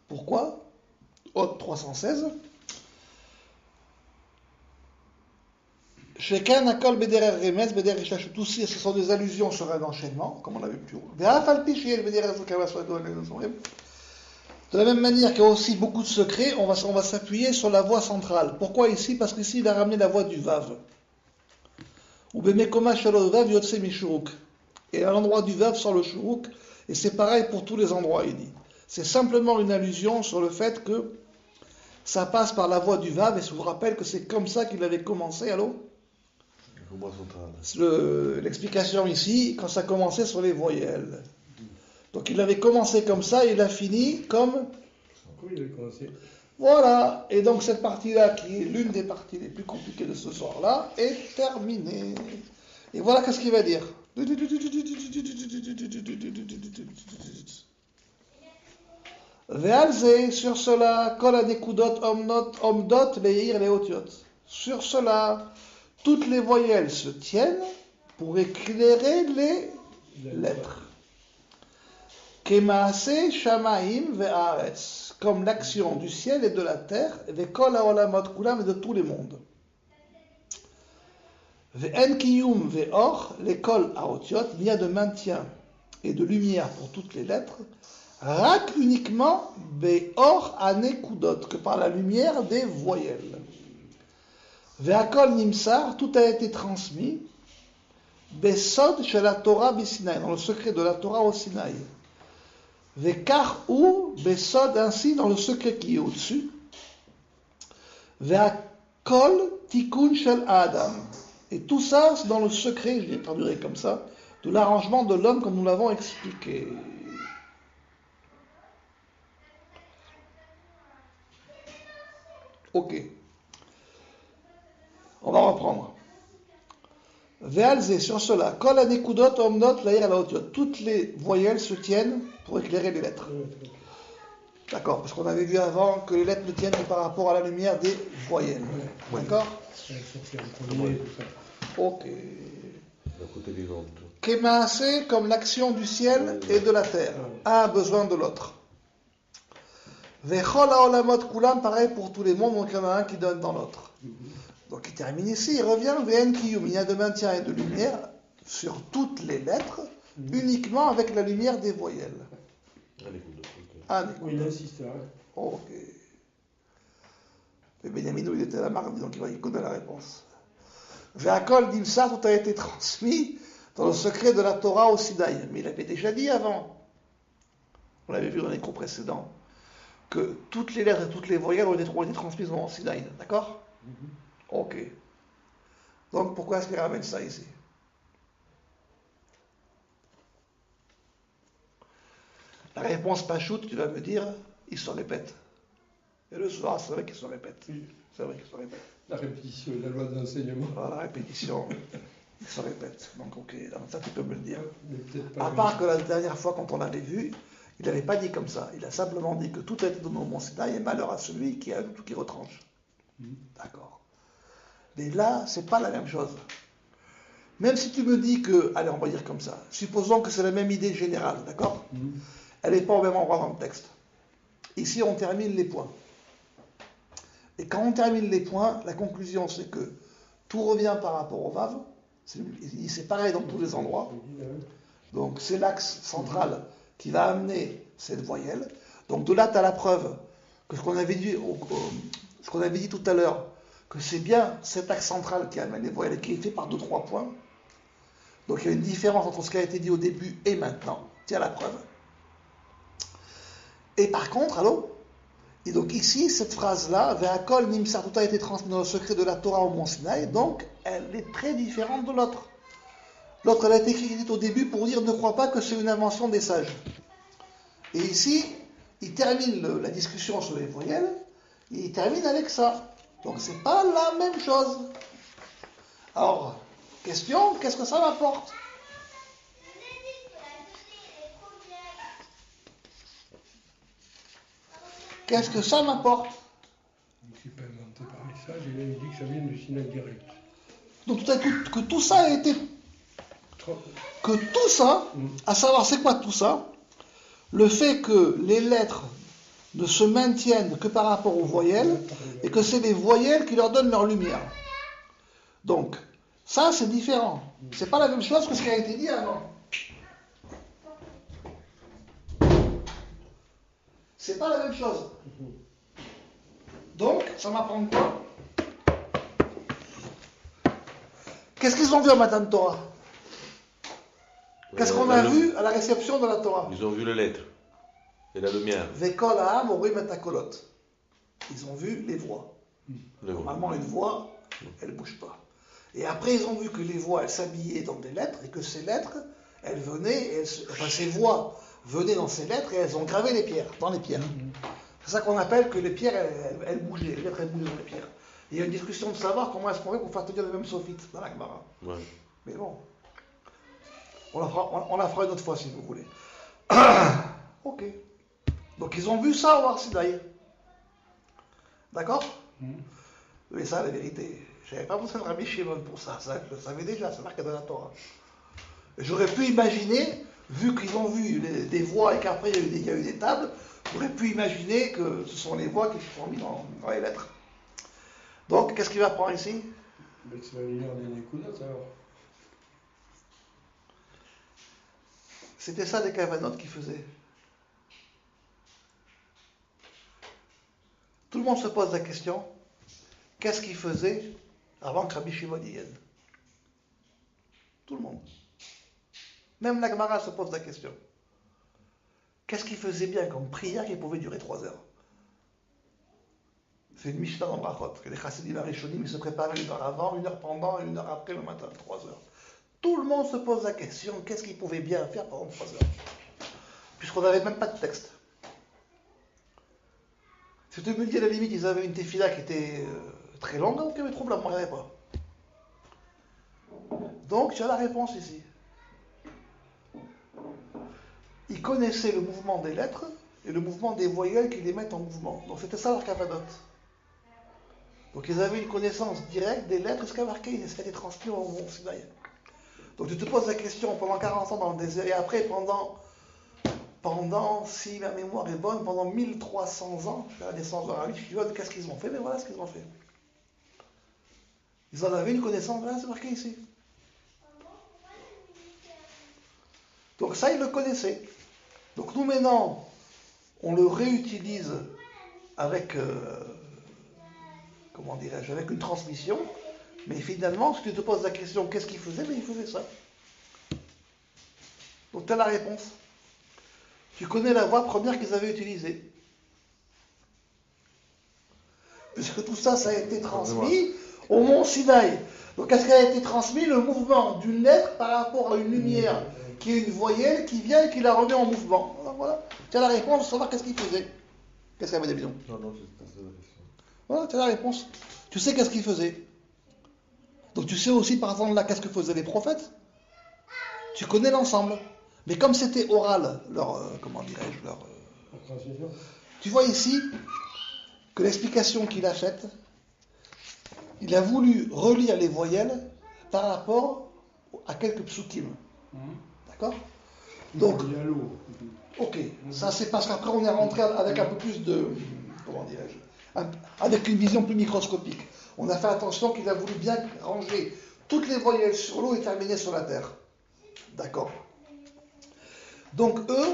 Pourquoi? Hôte 316. Chacun Akol Bederer Remes, Bederer Shach, tous ce sont des allusions sur un enchaînement, comme on l'a vu plus haut. De la même manière qu'il y a aussi beaucoup de secrets, on va s'appuyer sur la voix centrale. Pourquoi ici? Parce qu'ici il a ramené la voix du Vav. Ou Bemekoma Shalot Vav Yotse Mishuruk. Et à l'endroit du Vav sort le Shuruk, et c'est pareil pour tous les endroits, il dit. C'est simplement une allusion sur le fait que ça passe par la voix du Vav, et je vous rappelle que c'est comme ça qu'il avait commencé, allô? L'explication ici, quand ça commençait sur les voyelles. Donc il avait commencé comme ça, et il a fini comme... Comment il avait commencé? Voilà, et donc cette partie-là, qui est l'une des parties les plus compliquées de ce soir-là, est terminée. Et voilà qu'est-ce qu'il va dire. Ve'alze, sur cela, kol hanekudot omdot le'ir le'otiot. Sur cela, toutes les voyelles se tiennent pour éclairer les lettres. Kemaase shamaim ve'aretz, comme l'action du ciel et de la terre, ve'kol ha'olamot kulam, et de tous les mondes. Ve'en kiyum ve'or, l'école haotiot, il y a de maintien et de lumière pour toutes les lettres, rak uniquement be'or hanekudot, que par la lumière des voyelles. Ve'akol nimsar, tout a été transmis, be'sod shel la Torah b'Sinaï, dans le secret de la Torah au Sinaï. Ve'kar ou be'sod, ainsi dans le secret qui est au-dessus. Ve'akol tikkun shel Adam. Et tout ça, c'est dans le secret, je l'ai traduit comme ça, de l'arrangement de l'homme comme nous l'avons expliqué. Ok. On va reprendre. Ve'alze, sur cela, kol hanekudot omnot la'ir alaotiot. Toutes les voyelles se tiennent pour éclairer les lettres. D'accord, parce qu'on avait vu avant que les lettres ne tiennent que par rapport à la lumière des voyelles. D'accord? Ok. Kemaase, comme l'action du ciel et de la terre. Un a besoin de l'autre. Vechol haolamot kulam, pareil pour tous les mondes, donc il y en a un qui donne dans l'autre. Donc il termine ici, il revient, Ve'en kiyum, il y a de maintien et de lumière sur toutes les lettres, uniquement avec la lumière des voyelles. Oui, il insiste. Ok. Et Benjaminou, il était à la marde, donc il connaît la réponse. Ve'akol dimsa, tout a été transmis dans le secret de la Torah au Sinaï. Mais il avait déjà dit avant, on l'avait vu dans les cours précédents, que toutes les lettres et toutes les voyelles ont été transmises au Sinaï. D'accord? Ok. Donc pourquoi est-ce qu'il ramène ça ici? La réponse pachoute, tu vas me dire, il se répète. Et le soir, c'est vrai qu'il se répète. Oui. C'est vrai qu'il se répète. La répétition est la loi de l'enseignement. Voilà, la répétition, il se répète. Donc, ok, donc ça, tu peux me le dire. Mais peut-être pas. À part que la dernière fois, quand on l'avait vu, il n'avait pas dit comme ça. Il a simplement dit que tout a été donné au mont Sinaï et malheur à celui qui a tout qui retranche. D'accord. Mais là, c'est pas la même chose. Même si tu me dis que, allez, on va dire comme ça, supposons que c'est la même idée générale, d'accord? Elle n'est pas au même endroit dans le texte. Ici, on termine les points. Et quand on termine les points, la conclusion, c'est que tout revient par rapport au Vav. C'est pareil dans tous les endroits. Donc, c'est l'axe central qui va amener cette voyelle. Donc, de là, tu as la preuve que ce qu'on avait dit tout à l'heure, que c'est bien cet axe central qui amène les voyelles et qui est fait par 2-3 points. Donc, il y a une différence entre ce qui a été dit au début et maintenant. Tiens la preuve. Et par contre, allô? Et donc ici, cette phrase-là, Ve'akol nimsar, tout a été transmis dans le secret de la Torah au mont Sinaï, donc elle est très différente de l'autre. L'autre, elle a été écrite au début pour dire ne crois pas que c'est une invention des sages. Et ici, il termine la discussion sur les voyelles, et il termine avec ça. Donc c'est pas la même chose. Alors, question, qu'est-ce que ça m'apporte? Qu'est-ce que ça m'apporte? C'est pas inventé par les sages, il a dit que ça vient du Sinaï direct. Donc que tout ça a été... Que tout ça, à savoir c'est quoi tout ça? Le fait que les lettres ne se maintiennent que par rapport aux voyelles, et que c'est les voyelles qui leur donnent leur lumière. Donc, ça c'est différent. C'est pas la même chose que ce qui a été dit avant. C'est pas la même chose. Donc, ça m'apprend quoi? Qu'est-ce qu'ils ont vu à Matan Torah? Qu'est-ce qu'on a vu à la réception de la Torah? Ils ont vu les lettres et la lumière. Vekol ha'am orim et hakolot. Ils ont vu les voix. Normalement, une voix, elle ne bouge pas. Et après, ils ont vu que les voix, elles s'habillaient dans des lettres et que ces lettres, elles venaient, ces voix venaient dans ces lettres et elles ont gravé les pierres, dans les pierres. C'est ça qu'on appelle que les pierres, elles bougeaient, les lettres, elles bougeaient dans les pierres. Et il y a une discussion de savoir comment est-ce qu'on fait pour faire tenir le même sophite dans la Gemara. Ouais. Mais bon, on la fera une autre fois si vous voulez. Ok. Donc ils ont vu ça au Har Sinaï. D'accord? Mais ça, la vérité, je n'avais pas besoin de Rabbi Shimon pour ça. Ça, je le savais déjà, c'est marqué dans la Torah. J'aurais pu imaginer, vu qu'ils ont vu des voix et qu'après il y a eu des tables, j'aurais pu imaginer que ce sont les voix qui se sont mises dans les lettres. Donc, qu'est-ce qu'il va prendre ici? C'est la lumière des Nekudat alors. C'était ça des Kavanot qui faisaient. Tout le monde se pose la question, qu'est-ce qu'ils faisaient avant que Rabbi Shimon y vienne? Tout le monde. Même la Gemara se pose la question. Qu'est-ce qu'ils faisaient bien comme prière qui pouvait durer 3 heures? C'est une Mishnah dans Brachot, que les Chassidim Arishonim se préparaient 1 heure avant, 1 heure pendant et 1 heure après le matin, 3 heures. Tout le monde se pose la question, qu'est-ce qu'ils pouvaient bien faire pendant 3 heures? Puisqu'on n'avait même pas de texte. Si tu me dis à la limite, ils avaient une tefila qui était très longue, ok, mais trouble, moi, il n'y avait pas. Donc, tu as la réponse ici. Ils connaissaient le mouvement des lettres et le mouvement des voyelles qui les mettent en mouvement. Donc, c'était ça leur kavanot. Donc, ils avaient une connaissance directe des lettres, ce qui a marqué, ce qui a été transmis au mont Sinaï. Donc, tu te poses la question pendant 40 ans dans le désert et après, pendant, si ma mémoire est bonne, pendant 1300 ans, la naissance de Rabbi Shimon, qu'est-ce qu'ils ont fait? Mais voilà ce qu'ils ont fait. Ils en avaient une connaissance, voilà, c'est marqué ici. Donc ça, ils le connaissaient. Donc nous maintenant, on le réutilise avec, comment dirais-je, avec une transmission, mais finalement, si tu te poses la question, qu'est-ce qu'ils faisaient? Mais ils faisaient ça. Donc tu as la réponse. Tu connais la voie première qu'ils avaient utilisée. Puisque tout ça, ça a été transmis au mont Sinaï. Donc qu'est-ce qui a été transmis? Le mouvement d'une lettre par rapport à une lumière qui est une voyelle qui vient et qui la remet en mouvement. Alors voilà, tu as la réponse de savoir qu'est-ce qu'ils faisaient. Qu'est-ce qu'elle m'a dit, bidon? Non, c'est la question. Voilà, tu as la réponse. Tu sais qu'est-ce qu'ils faisaient. Donc tu sais aussi, par exemple, là, qu'est-ce que faisaient les prophètes. Tu connais l'ensemble. Mais comme c'était oral, comment dirais-je, tu vois ici que l'explication qu'il a faite, il a voulu relire les voyelles par rapport à quelques psukim. D'accord? Donc, ok, ça c'est parce qu'après on est rentré avec un peu plus de, comment dirais-je, avec une vision plus microscopique. On a fait attention qu'il a voulu bien ranger toutes les voyelles sur l'eau et terminer sur la terre. D'accord. Donc eux,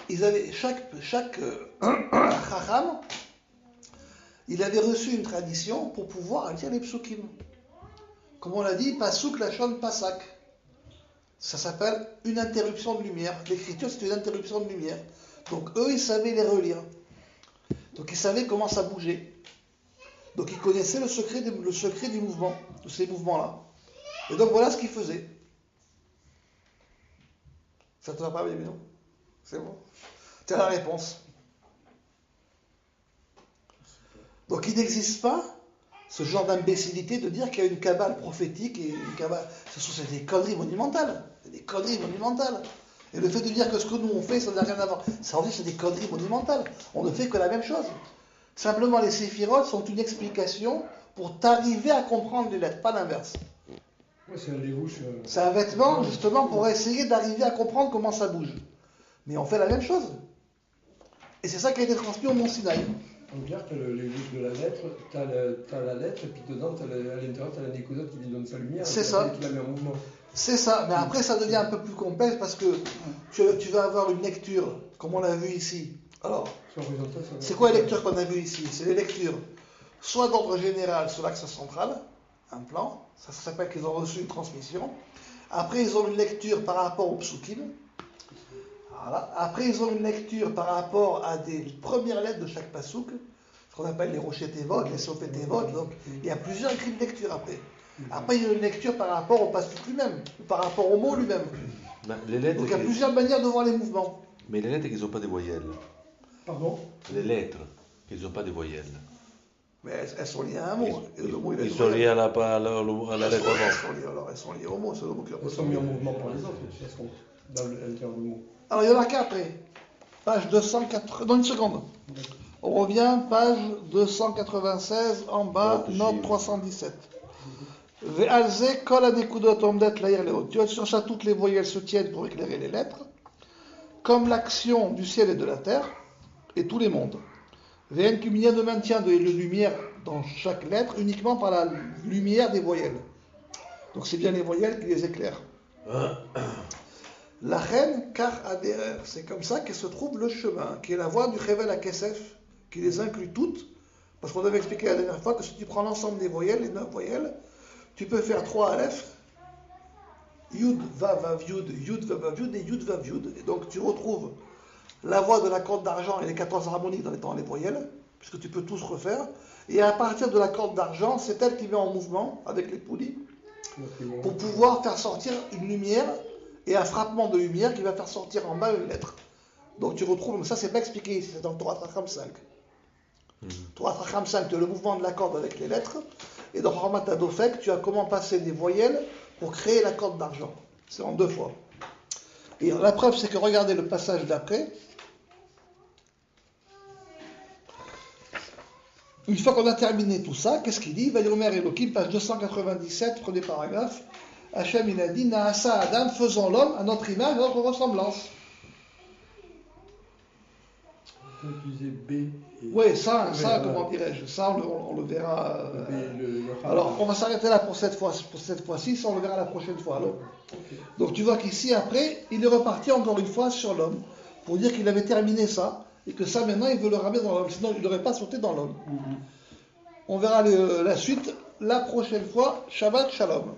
ils avaient chaque chacham, il avait reçu une tradition pour pouvoir lire les psukim. Comme on l'a dit, pasuk lachon pasak. Ça s'appelle une interruption de lumière. L'écriture, c'est une interruption de lumière. Donc eux, ils savaient les relire. Donc ils savaient comment ça bougeait. Donc ils connaissaient le secret du mouvement, de ces mouvements-là. Et donc voilà ce qu'ils faisaient. Ça te va pas, bien, non? C'est bon. Tu as la réponse. Donc il n'existe pas ce genre d'imbécilité de dire qu'il y a une cabale prophétique et une cabale. C'est des conneries monumentales. C'est des conneries monumentales. Et le fait de dire que ce que nous on fait, ça n'a rien à voir. Ça veut dire que c'est des conneries monumentales. On ne fait que la même chose. Simplement, les séphirotes sont une explication pour t'arriver à comprendre les lettres, pas l'inverse. Ouais, c'est un dévouche. C'est un vêtement, justement, pour essayer d'arriver à comprendre comment ça bouge. Mais on fait la même chose. Et c'est ça qui a été transmis au Mont Sinaï. En clair, tu as les bouches de la lettre, tu as la lettre, et puis dedans, à l'intérieur, tu as la décodote qui lui donne sa lumière. C'est ça. Qui la met en mouvement. C'est ça. Mais après, ça devient un peu plus complexe parce que tu vas avoir une lecture, comme on l'a vu ici. Alors, c'est quoi les lectures qu'on a vues ici? C'est les lectures, soit d'ordre général sur l'axe central, un plan, ça s'appelle qu'ils ont reçu une transmission. Après, ils ont une lecture par rapport au psukim. Voilà. Après, ils ont une lecture par rapport à des premières lettres de chaque pasouk, ce qu'on appelle les rochers tévot, les sofet tévot. Donc, il y a plusieurs grilles de lecture après. Après, il y a une lecture par rapport au pasouk lui-même, par rapport au mot lui-même. Donc, il y a plusieurs manières de voir les mouvements. Mais les lettres, ils n'ont pas de voyelles. Pardon? Les lettres, ils n'ont pas de voyelles. Mais elles sont liées à un mot. Ils sont liés à la lettre avant. Elles sont liées au mot, c'est le mot qui elles sont mises en mouvement par les autres, elles sont dans l'intérieur du mot. Alors il y en a qu'après. Page 280. Dans une seconde. On revient, page 296, en bas, note 317. Ve'alze kol hanekudot omdet la'ir leot. Sur ça, toutes les voyelles se tiennent pour éclairer les lettres, comme l'action du ciel et de la terre, et tous les mondes. Ve'en kuminiya de maintien de lumière dans chaque lettre, uniquement par la lumière des voyelles. Donc c'est bien les voyelles qui les éclairent. La reine car adhérer, c'est comme ça que se trouve le chemin, qui est la voie du Chevel à Kesef, qui les inclut toutes, parce qu'on avait expliqué la dernière fois que si tu prends l'ensemble des voyelles, les 9 voyelles, tu peux faire 3 Aleph, Yud, Vav, Yud, Yud, Vav, Yud et Yud, Vav, Yud. Et donc tu retrouves la voie de la corde d'argent et les 14 harmoniques dans les voyelles, puisque tu peux tous refaire. Et à partir de la corde d'argent, c'est elle qui met en mouvement, avec les poulies, pour pouvoir faire sortir une lumière et un frappement de lumière qui va faire sortir en bas une lettre. Donc tu retrouves, mais ça c'est pas expliqué ici, c'est dans le Torah Tracham 5. Torah Tracham 5, tu as le mouvement de la corde avec les lettres, et dans Ramat Adofek, tu as comment passer des voyelles pour créer la corde d'argent. C'est en 2 fois. Et la preuve, c'est que regardez le passage d'après. Une fois qu'on a terminé tout ça, qu'est-ce qu'il dit? Vayomer Elohim, page 297, premier paragraphe. Hachem, il a dit, Naasa Adam, faisons l'homme à notre image, à notre ressemblance. On peut utiliser B. Oui, ça comment dirais-je? Ça, on le verra. Alors, on va s'arrêter là pour cette fois-ci, ça, on le verra la prochaine fois. Alors. Okay. Donc, tu vois qu'ici, après, il est reparti encore une fois sur l'homme, pour dire qu'il avait terminé ça, et que ça, maintenant, il veut le ramener dans l'homme, sinon il n'aurait pas sauté dans l'homme. On verra la suite la prochaine fois. Shabbat Shalom.